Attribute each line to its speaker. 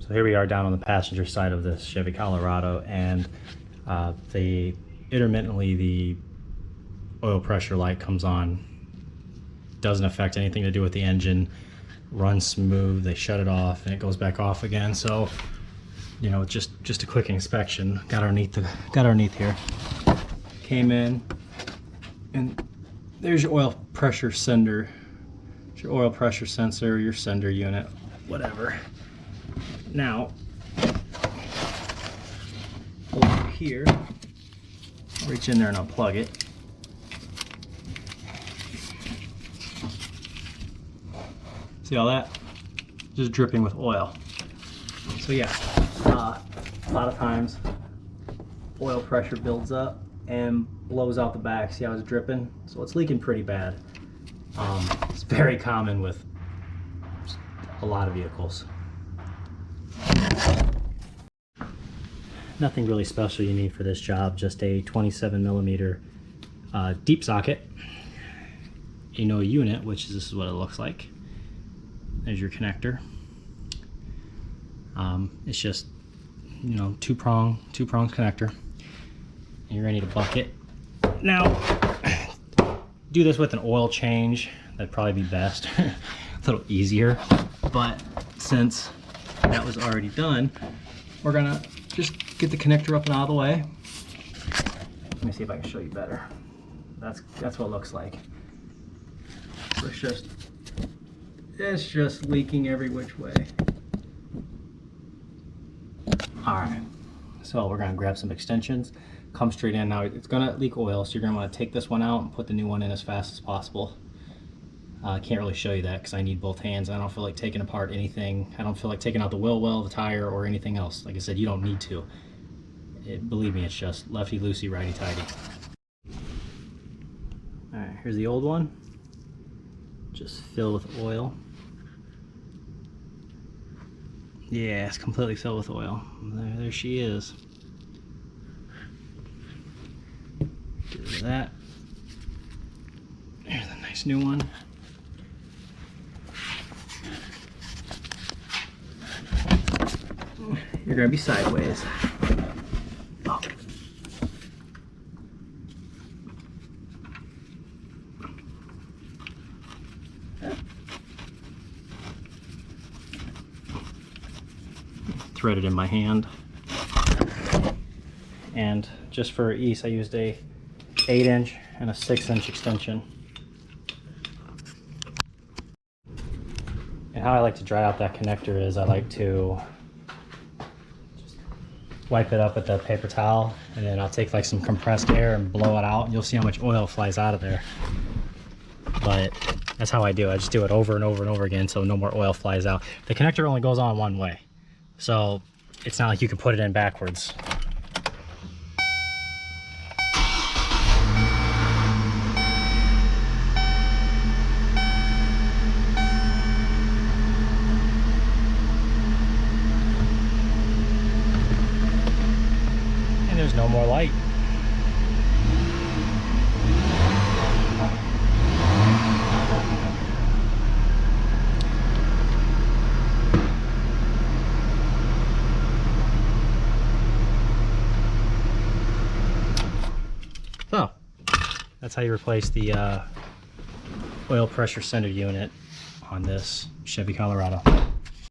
Speaker 1: So here we are down on the passenger side of this Chevy Colorado, and intermittently the oil pressure light comes on. Doesn't affect anything to do with the engine. Runs smooth. They shut it off and it goes back off again. So, you know, just a quick inspection. Got underneath here. Came in, and there's your oil pressure sender. It's your oil pressure sensor, your sender unit, whatever. Now, over here, reach in there and unplug it. See all that? Just dripping with oil. So yeah, a lot of times oil pressure builds up and blows out the back. See how it's dripping? So it's leaking pretty bad. It's very common with a lot of vehicles. Nothing really special you need for this job, just a 27mm deep socket, a unit, which this is what it looks like. There's your connector. It's just, you know, two prong connector. And you're ready to bucket. Now, do this with an oil change. That'd probably be best. A little easier. But since that was already done, we're gonna just get the connector up and out of the way. Let me see if I can show you better. That's what it looks like. So it's just leaking every which way. All right, so we're gonna grab some extensions, come straight in. Now it's gonna leak oil, so you're gonna wanna take this one out and put the new one in as fast as possible. I can't really show you that because I need both hands. I don't feel like taking apart anything. I don't feel like taking out the wheel well, the tire, or anything else. Like I said, you don't need to. Believe me, it's just lefty-loosey, righty-tighty. All right, here's the old one. Just fill with oil. Yeah, it's completely filled with oil. There she is. Get rid of that. There's a nice new one. You're gonna be sideways. Oh. Threaded in my hand, and just for ease I used a 8-inch and a 6-inch extension. And how I like to dry out that connector is I like to just wipe it up with the paper towel, and then I'll take like some compressed air and blow it out, and you'll see how much oil flies out of there. But that's how I do it. I just do it over and over and over again so no more oil flies out. The connector only goes on one way, so it's not like you can put it in backwards. And there's no more light. So that's how you replace the oil pressure sender unit on this Chevy Colorado.